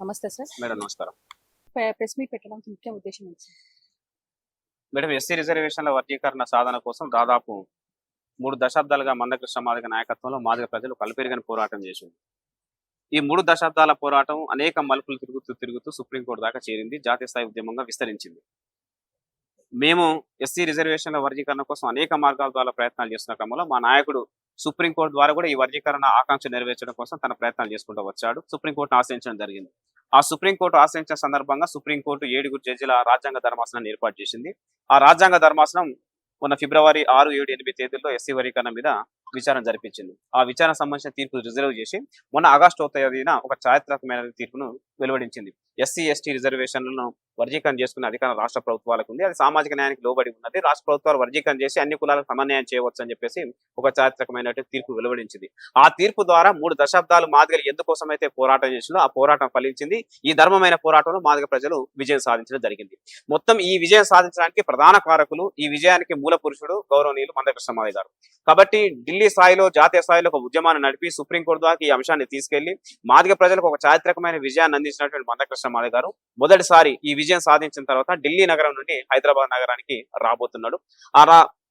నమస్తే sir. Madam నమస్కారం. Press meet పెట్టడానికి ముఖ్య ఉద్దేశం ఏంటి సార్? మేడం ఎస్సీ రిజర్వేషన్ల వర్గీకరణ సాధన కోసం దాదాపు 3 దశాబ్దాలుగా మందకృష్ణ మాదిగ నాయకత్వంలో మాదిగ ప్రజలు కలపెరగని పోరాటం చేసింది. ఈ 3 దశాబ్దాల పోరాటం అనేక మలుపులు తిరుగుతూ సుప్రీంకోర్టు దాకా చేరింది. జాతీయ స్థాయి ఉద్యమంగా విస్తరించింది. మేము ఎస్సీ రిజర్వేషన్ల వర్గీకరణ కోసం అనేక మార్గాల ద్వారా ప్రయత్నాలు చేస్తున్న క్రమంలో మా నాయకుడు సుప్రీంకోర్టు ద్వారా కూడా ఈ వర్గీకరణ ఆకాంక్ష నెరవేర్చడం కోసం తన ప్రయత్నాలు చేసుకుంటూ వచ్చాడు. సుప్రీంకోర్టును ఆశ్రయించడం జరిగింది. ఆ సుప్రీంకోర్టు ఆశ్రయించిన సందర్భంగా సుప్రీంకోర్టు 7 జడ్జిల రాజ్యాంగ ధర్మాసనాన్ని ఏర్పాటు చేసింది. ఆ రాజ్యాంగ ధర్మాసనం మొన్న ఫిబ్రవరి 6, 7, 8 తేదీల్లో ఎస్సీ వర్గీకరణ మీద విచారణ జరిపించింది. ఆ విచారణ సంబంధించిన తీర్పు రిజర్వ్ చేసి మొన్న ఆగస్టు 1వ తేదీన ఒక చారిత్రాత్మకమైన తీర్పును వెలువడించింది. ఎస్సీ ఎస్టీ రిజర్వేషన్లను వర్గీకరణ చేసుకునే అధికారం రాష్ట్ర ప్రభుత్వాలకు ఉంది. అది సామాజిక న్యాయానికి లోబడి ఉన్నది. రాష్ట్ర ప్రభుత్వాలు వర్గీకరణ చేసి అన్ని కులాలకు సమన్వయం చేయవచ్చు అని చెప్పేసి ఒక చారిత్రకమైన తీర్పు వెలువడించింది. ఆ తీర్పు ద్వారా 3 దశాబ్దాలు మాదిగలు ఎందుకోసమైతే పోరాటం చేసిందో ఆ పోరాటం ఫలించింది. ఈ ధర్మమైన పోరాటంలో మాదిగ ప్రజలు విజయం సాధించడం జరిగింది. మొత్తం ఈ విజయం సాధించడానికి ప్రధాన కారకులు, ఈ విజయానికి మూల పురుషుడు గౌరవనీయులు మందకృష్ణ మాదిగ గారు. కాబట్టి ఢిల్లీ స్థాయిలో, జాతీయ స్థాయిలో ఒక ఉద్యమాన్ని నడిపి సుప్రీంకోర్టు దాకా ఈ అంశాన్ని తీసుకెళ్లి మాదిగ ప్రజలకు ఒక చారిత్రకమైన విజయాన్ని అందించినటువంటి మందకృష్ణ మాదిగ గారు మొదటిసారి ఈ విజయం సాధించిన తర్వాత ఢిల్లీ నగరం నుండి హైదరాబాద్ నగరానికి రాబోతున్నాడు.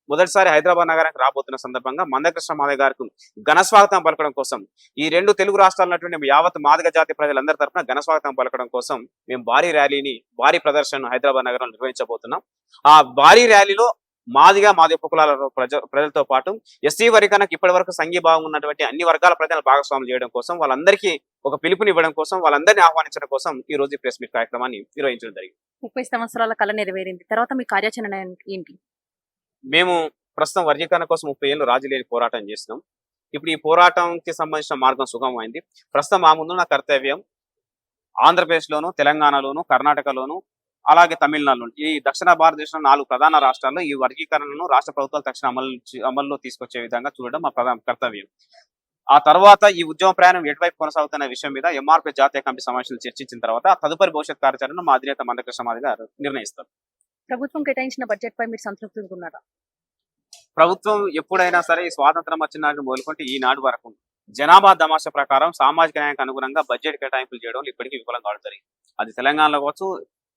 మొదటిసారి హైదరాబాద్ నగరానికి రాబోతున్న సందర్భంగా మందకృష్ణ మాదిగ గారికి ఘనస్వాగతం పలకడం కోసం ఈ 2 తెలుగు రాష్ట్రాలన్నటువంటి యావత్ మాదిగ జాతి ప్రజలందరి తరఫున ఘనస్వాగతం పలకడం కోసం మేము భారీ ర్యాలీని, భారీ ప్రదర్శనను హైదరాబాద్ నగరంలో నిర్వహించబోతున్నాం. ఆ భారీ ర్యాలీలో మాదిగ ఉపకులాల ప్రజలతో పాటు ఎస్సీ వర్గీకరణకు ఇప్పటి వరకు సంఘీభావం ఉన్నటువంటి అన్ని వర్గాల ప్రజలను భాగస్వాములు చేయడం కోసం, వాళ్ళందరికీ ఒక పిలుపునివ్వడం కోసం, వాళ్ళందరినీ ఆహ్వానించడం కోసం ఈ రోజు ప్రెస్ మీట్ కార్యక్రమాన్ని నిర్వహించడం జరిగింది. 30 సంవత్సరాల కళ నెరవేరింది. తర్వాత మీ కార్యాచరణ ఏంటి? మేము ప్రస్తుతం వర్గీకరణ కోసం 30 ఏళ్ళు రాజీలేని పోరాటం చేస్తున్నాం. ఇప్పుడు ఈ పోరాటంకి సంబంధించిన మార్గం సుగమమైంది. ప్రస్తుతం మా ముందున్న కర్తవ్యం ఆంధ్రప్రదేశ్లోను, తెలంగాణలోను, కర్ణాటకలోను, అలాగే తమిళనాడులో ఈ దక్షిణ భారతదేశంలో 4 ప్రధాన రాష్ట్రాల్లో ఈ వర్గీకరణను రాష్ట్ర ప్రభుత్వాలు తక్షణ అమల్లో తీసుకొచ్చే విధంగా చూడడం మా ప్రధాన కర్తవ్యం. ఆ తర్వాత ఈ ఉద్యమ ప్రయాణం ఎటువైపు కొనసాగుతున్న విషయం మీద ఎంఆర్పీ జాతీయ కమిటీ సమావేశంలో చర్చించిన తర్వాత తదుపరి భవిష్యత్ కార్యాచరణను మా అధినేత మందకృష్ణ మాదిగ గారు నిర్ణయిస్తారు. ప్రభుత్వం కేటాయించిన బడ్జెట్ పై మీరు సంతృప్తిగా ఉన్నారా? ప్రభుత్వం ఎప్పుడైనా సరే ఈ స్వాతంత్రం వచ్చిన నాటి మొదలుకుంటే ఈనాడు వరకు జనాభా దమాష ప్రకారం సామాజిక న్యాయానికి అనుగుణంగా బడ్జెట్ కేటాయింపులు చేయడం ఇప్పటికీ విఫలంగా జరిగింది. అది తెలంగాణలో కావచ్చు,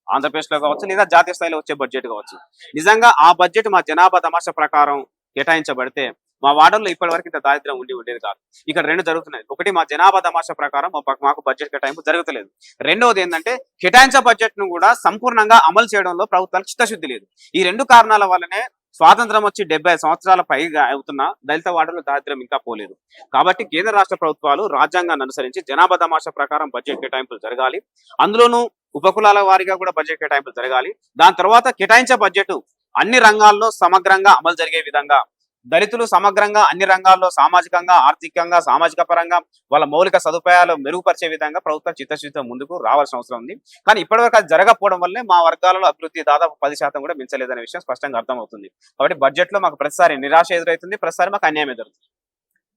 ఆంధ్రప్రదేశ్ లో కావచ్చు, లేదా జాతీయ స్థాయిలో వచ్చే బడ్జెట్ కావచ్చు. నిజంగా ఆ బడ్జెట్ మా జనాభా దమాష ప్రకారం కేటాయించబడితే మా వార్డుల్లో ఇప్పటి వరకు ఇంత దారిద్ర్యం ఉండేది కాదు. ఇక్కడ 2 జరుగుతున్నాయి. ఒకటి, మా జనాభా దమాష ప్రకారం మాకు బడ్జెట్ కేటాయింపు జరుగుతలేదు. రెండవది ఏంటంటే కేటాయించే బడ్జెట్ ను కూడా సంపూర్ణంగా అమలు చేయడంలో ప్రభుత్వాలకు చిత్తశుద్ధి లేదు. ఈ 2 కారణాల వల్లనే స్వాతంత్రం వచ్చి 70 సంవత్సరాల పైగా అవుతున్న దళిత వార్డుల దారిద్ర్యం ఇంకా పోలేదు. కాబట్టి కేంద్ర రాష్ట్ర ప్రభుత్వాలు రాజ్యాంగాన్ని అనుసరించి జనాభా దమాష ప్రకారం బడ్జెట్ కేటాయింపులు జరగాలి. అందులోనూ ఉపకులాల వారీగా కూడా బడ్జెట్ కేటాయింపులు జరగాలి. దాని తర్వాత కేటాయించే బడ్జెట్ అన్ని రంగాల్లో సమగ్రంగా అమలు జరిగే విధంగా, దళితులు సమగ్రంగా అన్ని రంగాల్లో సామాజికంగా, ఆర్థికంగా, సామాజిక పరంగా వాళ్ళ మౌలిక సదుపాయాలు మెరుగుపరిచే విధంగా ప్రభుత్వం చిత్తశుద్ధితో ముందుకు రావాల్సిన అవసరం ఉంది. కానీ ఇప్పటివరకు అది జరగకపోవడం వల్లే మా వర్గాలలో అభివృద్ధి దాదాపు 10% కూడా మించలేదనే విషయం స్పష్టంగా అర్థమవుతుంది. కాబట్టి బడ్జెట్ లో మాకు ప్రతిసారి నిరాశ ఎదురవుతుంది, ప్రతిసారి మాకు అన్యాయం ఎదురవుతుంది.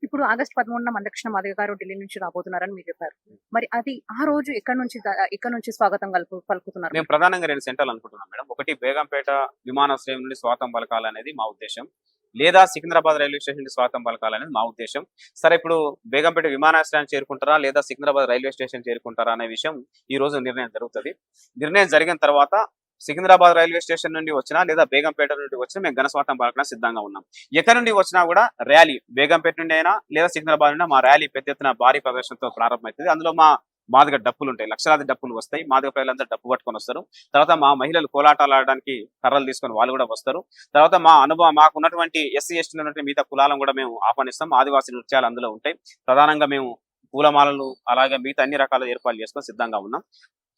ఇప్పుడు ఆగస్టు 13న మందకృష్ణ మాదిగ గారు ఢిల్లీ నుంచి రాబోతున్నారని మీరు చెప్పారు. మరి అది ఆ రోజు ఇక్కడ నుంచి స్వాగతం పలుకుతున్నారు? మేము ప్రధానంగా 2 సెంటర్లు అనుకుంటున్నాం మేడం. ఒకటి, బేగంపేట విమానాశ్రయం నుండి స్వాగతం పలకాలనేది మా ఉద్దేశం, లేదా సికింద్రాబాద్ రైల్వే స్టేషన్ నుండి స్వాగతం పలకాలనేది మా ఉద్దేశం. సరే, ఇప్పుడు బేగంపేట విమానాశ్రయాన్ని చేరుకుంటారా లేదా సికింద్రాబాద్ రైల్వే స్టేషన్ చేరుకుంటారా అనే విషయం ఈ రోజు నిర్ణయం జరుగుతుంది. నిర్ణయం జరిగిన తర్వాత సికింద్రాబాద్ రైల్వే స్టేషన్ నుండి వచ్చినా లేదా బేగంపేట నుండి వచ్చినా మేము ఘనస్వాగతం పలకడానికి సిద్ధంగా ఉన్నాం. ఎక్కడి నుండి వచ్చినా కూడా ర్యాలీ బేగంపేట నుండి అయినా లేదా సికింద్రాబాద్ నుండి మా ర్యాలీ పెద్ద ఎత్తున భారీ ప్రదర్శనతో ప్రారంభమవుతుంది. అందులో మా మాదిగ డప్పులు ఉంటాయి, లక్షలాది డప్పులు వస్తాయి. మాదిగ ప్రజలందరూ డప్పు పట్టుకొని వస్తారు. తర్వాత మా మహిళలు కోలాటాలు ఆడడానికి కర్రలు తీసుకొని వాళ్ళు కూడా వస్తారు. తర్వాత మాకు ఉన్నటువంటి ఎస్సీ ఎస్టీలు ఉన్నటువంటి మిగతా కులాలను కూడా మేము ఆహ్వానిస్తాం. ఆదివాసీ నృత్యాలు అందులో ఉంటాయి. ప్రధానంగా మేము పూలమాలలు అలాగే మిగతా అన్ని రకాల ఏర్పాట్లు చేసుకొని సిద్ధంగా ఉన్నాం.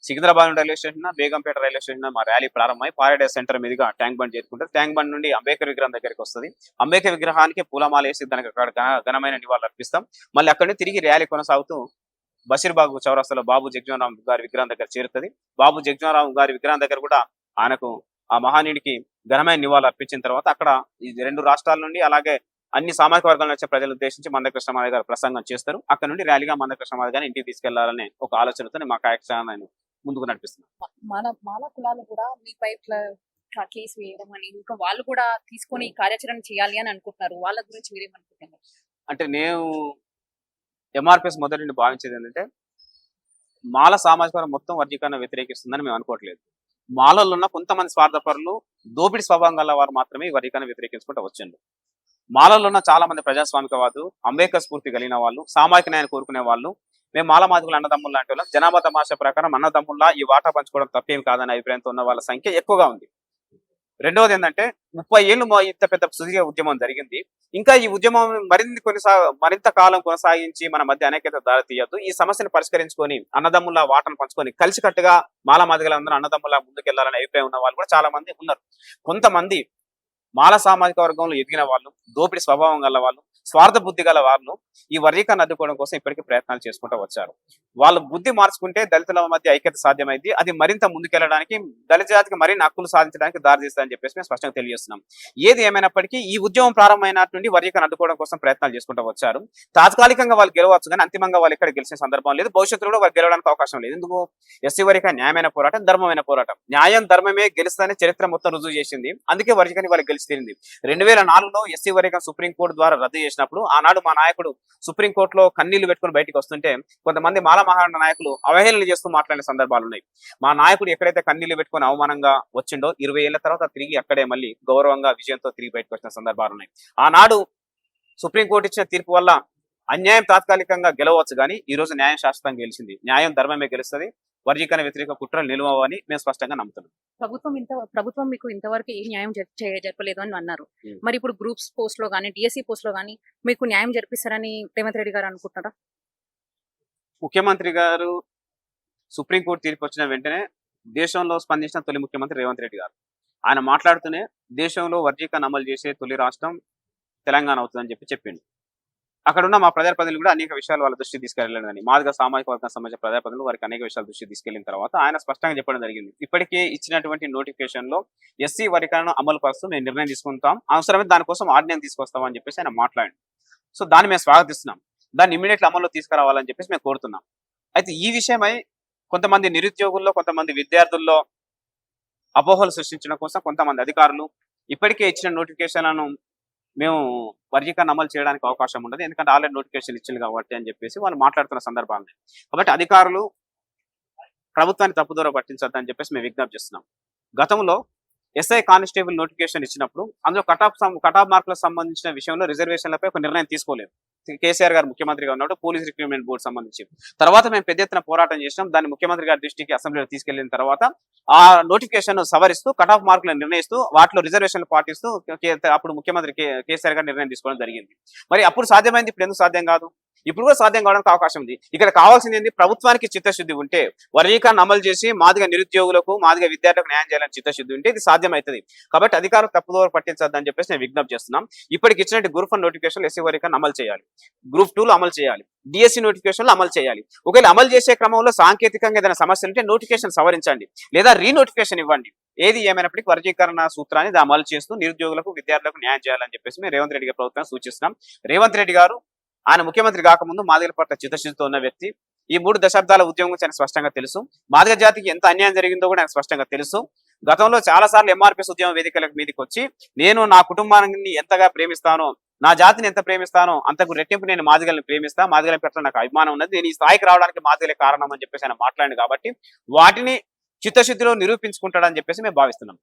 Secunderabad railway station, Begumpet railway station మా ర్యాలీ ప్రారంభమై పారాడైజ్ సెంటర్ మీదుగా ట్యాంక్ బండ్ చేరుకుంటారు. ట్యాంక్ బండ్ నుండి అంబేద్కర్ విగ్రహం దగ్గరికి వస్తుంది. అంబేద్కర్ విగ్రహానికి పూలమాల వేసి దానికి ఘనమైన నివాళులు అర్పిస్తాం. మళ్ళీ అక్కడి నుంచి తిరిగి ర్యాలీ కొనసాగుతూ బషీర్బాగ్ చౌరస్తాలో బాబు జగజీవనరామ్ గారి విగ్రహం దగ్గర చేరుతుంది. బాబు జగజీవనరామ్ గారి విగ్రహం దగ్గర కూడా ఆయనకు, ఆ మహానీయుడికి ఘనమైన నివాళులు అర్పించిన తర్వాత అక్కడ ఈ 2 రాష్ట్రాల నుండి అలాగే అన్ని సామాజిక వర్గాల వచ్చే ప్రజలు ఉద్దేశించి మందకృష్ణ మాదిగ గారు ప్రసంగం చేస్తారు. అక్కడ నుండి ర్యాలీగా మందకృష్ణ మాదిగ గారిని ఇంటికి తీసుకెళ్లాలనే ఒక ఆలోచనతో మా కార్యక్రమాన్ని ముందుకు నడిపిస్తున్నాం. మాల కులాలు కూడా మీపై కేసు వేయడం అని, ఇంకా వాళ్ళు కూడా తీసుకొని కార్యాచరణ చేయాలి అని అనుకుంటున్నారు. వాళ్ళ గురించి మీరేమనుకుంటున్నారు? అంటే నేను ఎంఆర్పిఎస్ మొదటి నుండి భావించేది ఏంటంటే మాల సామాజిక వర్గం మొత్తం వర్గీకరణ వ్యతిరేకిస్తుందని మేము అనుకోవట్లేదు. మాలలో ఉన్న కొంతమంది స్వార్థపరులు, దోపిడీ స్వభావం గల వారు మాత్రమే ఈ వర్గీకరణ వ్యతిరేకించుకుంటూ వచ్చిండ్రు. మాలలో ఉన్న చాలా మంది ప్రజాస్వామికవాదులు, అంబేద్కర్ స్ఫూర్తి కలిగిన వాళ్ళు, సామాజిక న్యాయాన్ని కోరుకునే వాళ్ళు, మేము మాల మాదిగల అన్నదమ్ములు లాంటి వాళ్ళం, జనాభా తమాషా ప్రకారం అన్నదమ్ముల్లా ఈ వాటా పంచుకోవడం తప్పేం కాదనే అభిప్రాయంతో ఉన్న వాళ్ళ సంఖ్య ఎక్కువగా ఉంది. రెండవది ఏంటంటే 30 ఏళ్ళు ఇంత పెద్ద సుదీర్ఘ ఉద్యమం జరిగింది. ఇంకా ఈ ఉద్యమం మరింత కాలం కొనసాగించి మన మధ్య అనేకత దారి తీయద్దు. ఈ సమస్యను పరిష్కరించుకొని అన్నదమ్ముల వాటను పంచుకొని కలిసికట్టుగా మాల మాదిగలందరూ అన్నదమ్ముల ముందుకెళ్లాలనే అభిప్రాయం ఉన్న వాళ్ళు కూడా చాలా మంది ఉన్నారు. కొంతమంది మాల సామాజిక వర్గంలో ఎదిగిన వాళ్ళు, దోపిడీ స్వభావం గల వాళ్ళు, స్వార్థ బుద్ధి గల వాళ్ళు ఈ వర్గీకరణ అడ్డుకోవడం కోసం ఇప్పటికీ ప్రయత్నాలు చేసుకుంటూ వచ్చారు. వాళ్ళు బుద్ధి మార్చుకుంటే దళితుల మధ్య ఐక్యత సాధ్యమైంది. అది మరింత ముందుకెళ్లడానికి, దళిత జాతికి మరిన్ని హక్కులు సాధించడానికి దారితీస్తుందని చెప్పేసి మేము స్పష్టంగా తెలియజేస్తున్నాం. ఏది ఏమైనప్పటికీ ఈ ఉద్యమం ప్రారంభమైనటువంటి నుండి వర్గీకరణ అడ్డుకోవడం కోసం ప్రయత్నాలు చేసుకుంటూ వచ్చారు. తాత్కాలికంగా వాళ్ళు గెలవచ్చు కానీ అంతిమంగా వాళ్ళు ఎక్కడ గెలిచిన సందర్భం లేదు. భవిష్యత్తులో కూడా వాళ్ళు గెలవడానికి అవకాశం లేదు. ఎందుకు? ఎస్సీ వర్గీకరణ న్యాయమైన పోరాటం, ధర్మమైన పోరాటం. న్యాయం ధర్మమే గెలుస్తానే చరిత్ర మొత్తం రుజువు చేసింది. అందుకే వర్గీకరణ వాళ్ళకి గెలిచి తీరింది. 2004లో ఎస్సీ వర్గీకరణ సుప్రీంకోర్టు ద్వారా రద్దు చేసినప్పుడు ఆనాడు మా నాయకుడు సుప్రీంకోర్టులో కన్నీళ్లు పెట్టుకుని బయటకు వస్తుంటే కొంతమంది మాల మహారాణ నాయకులు అవహేళన చేస్తూ మాట్లాడిన సందర్భాలు ఉన్నాయి. మా నాయకుడు ఎక్కడైతే కన్నీళ్లు పెట్టుకుని అవమానంగా వచ్చిండో 20 ఏళ్ల తర్వాత తిరిగి అక్కడే మళ్ళీ గౌరవంగా విజయంతో తిరిగి బయటకు వచ్చిన సందర్భాలు ఉన్నాయి. ఆనాడు సుప్రీంకోర్టు ఇచ్చిన తీర్పు వల్ల అన్యాయం తాత్కాలికంగా గెలవచ్చు కానీ ఈ రోజు న్యాయం శాశ్వతంగా గెలిచింది. న్యాయం ధర్మమే గెలుస్తుంది. వర్గీకరణ వ్యతిరేక కుట్రలు నిలువని మేము స్పష్టంగా నమ్ముతున్నాం. ప్రభుత్వం మీకు ఇంతవరకు ఏ న్యాయం జరపలేదు అని అన్నారు. మరి ఇప్పుడు గ్రూప్స్ పోస్ట్ లో గానీ, డిఎస్సి పోస్ట్ లో గానీ మీకు న్యాయం జరిపిస్తారని రేవంత్ రెడ్డి గారు అనుకుంటారా? ముఖ్యమంత్రి గారు సుప్రీంకోర్టు తీర్పు వచ్చిన వెంటనే దేశంలో స్పందించిన తొలి ముఖ్యమంత్రి రేవంత్ రెడ్డి గారు. ఆయన మాట్లాడుతూనే దేశంలో వర్గీకరణ అమలు చేసే తొలి రాష్ట్రం తెలంగాణ అవుతుందని చెప్పిండు. అక్కడ ఉన్న మా ప్రజాప్రతినిధులు కూడా అనేక విషయాలు వాళ్ళ దృష్టికి తీసుకెళ్ళాలని, మాదిగ సామాజిక వర్గానికి సంబంధించిన ప్రజాప్రతినిధులు వారికి అనేక విషయాలు దృష్టికి తీసుకెళ్లిన తర్వాత ఆయన స్పష్టంగా చెప్పడం జరిగింది. ఇప్పటికే ఇచ్చినటువంటి నోటిఫికేషన్ లో ఎస్సీ వర్గీకరణ అమలు పరుస్తూ మేము నిర్ణయం తీసుకుంటాం, అవసరమైతే దానికోసం ఆర్డినెన్స్ తీసుకొస్తాం అని చెప్పేసి ఆయన మాట్లాడి, సో దాన్ని మేము స్వాగతిస్తున్నాం. దాన్ని ఇమీడియట్లీ అమల్లో తీసుకురావాలని చెప్పేసి మేము కోరుతున్నాం. అయితే ఈ విషయమై కొంతమంది నిరుద్యోగుల్లో, కొంతమంది విద్యార్థుల్లో అపోహలు సృష్టించడం కోసం కొంతమంది అధికారులు ఇప్పటికే ఇచ్చిన నోటిఫికేషన్లను మేము వర్గీకరణ అమలు చేయడానికి అవకాశం ఉండదు, ఎందుకంటే ఆల్రెడీ నోటిఫికేషన్ ఇచ్చింది కాబట్టి అని చెప్పేసి వాళ్ళు మాట్లాడుతున్న సందర్భాలు. కాబట్టి అధికారులు ప్రభుత్వాన్ని తప్పుదోవ పట్టించొద్దని చెప్పేసి మేము విజ్ఞప్తి చేస్తున్నాం. గతంలో ఎస్ఐ కానిస్టేబుల్ నోటిఫికేషన్ ఇచ్చినప్పుడు అందులో కటాఫ్ మార్కులకు సంబంధించిన విషయంలో రిజర్వేషన్లపై ఒక నిర్ణయం తీసుకోలేదు. కేసీఆర్ గారు ముఖ్యమంత్రిగా ఉన్నప్పుడు పోలీస్ రిక్రూట్మెంట్ బోర్డు సంబంధించి తర్వాత మేము పెద్ద ఎత్తున పోరాటం చేసినాం. దాన్ని ముఖ్యమంత్రి గారి దృష్టికి అసెంబ్లీలో తీసుకెళ్లిన తర్వాత ఆ నోటిఫికేషన్ సవరిస్తూ కటాఫ్ మార్కులను నిర్ణయిస్తూ వాటిలో రిజర్వేషన్లు పాటిస్తూ అప్పుడు ముఖ్యమంత్రి కేసీఆర్ గారు నిర్ణయం తీసుకోవడం జరిగింది. మరి అప్పుడు సాధ్యమైంది, ఇప్పుడు ఎందుకు సాధ్యం కాదు? ఇప్పుడు కూడా సాధ్యం కావడానికి అవకాశం ఉంది. ఇక్కడ కావాల్సింది ఏంటి? ప్రభుత్వానికి చిత్తశుద్ధి ఉంటే, వర్గీకరణ అమలు చేసి మాదిగ నిరుద్యోగులకు, మాదిగ విద్యార్థులకు న్యాయం చేయాలని చిత్తశుద్ధి ఉంటే ఇది సాధ్యమవుతుంది. కాబట్టి అధికారులు తప్పుదోవ పట్టించొద్దని చెప్పేసి నేను విజ్ఞప్తి చేస్తున్నాం. ఇప్పటికి ఇచ్చినట్టు గ్రూప్ 1 నోటిఫికేషన్ ఎస్సీ వర్గీకరణ అమలు చేయాలి, గ్రూప్ 2లో అమలు చేయాలి, డిఎస్సి నోటిఫికేషన్లో అమలు చేయాలి. ఒకవేళ అమలు చేసే క్రమంలో సాంకేతికంగా ఏదైనా సమస్యలు ఉంటే నోటిఫికేషన్ సవరించండి లేదా రీనోటిఫికేషన్ ఇవ్వండి. ఏది ఏమైనప్పటికీ వర్గీకరణ సూత్రాన్ని అమలు చేస్తూ నిరుద్యోగులకు, విద్యార్థులకు న్యాయం చేయాలని చెప్పేసి మేము రేవంత్ రెడ్డి గారి ప్రభుత్వాన్ని సూచిస్తున్నాం. రేవంత్ రెడ్డి గారు ఆయన ముఖ్యమంత్రి కాకముందు మాదిగల పట్ల చిత్తశుద్ధితో ఉన్న వ్యక్తి. ఈ 3 దశాబ్దాల ఉద్యమం ఆయన స్పష్టంగా తెలుసు. మాదిగ జాతికి ఎంత అన్యాయం జరిగిందో కూడా ఆయన స్పష్టంగా తెలుసు. గతంలో చాలా సార్లు ఎంఆర్పీఎస్ ఉద్యమ వేదికల మీదకి వచ్చి నేను నా కుటుంబాన్ని ఎంతగా ప్రేమిస్తానో, నా జాతిని ఎంత ప్రేమిస్తానో అంతకు రెట్టింపు నేను మాదిగల్ని ప్రేమిస్తా, మాదిగల పట్ల నాకు అభిమానం ఉన్నది, నేను ఈ స్థాయికి రావడానికి మాదిగలే కారణం అని చెప్పేసి ఆయన మాట్లాడింది. కాబట్టి వాటిని చిత్తశుద్ధిలో నిరూపించుకుంటాడని చెప్పేసి మేము భావిస్తున్నాం.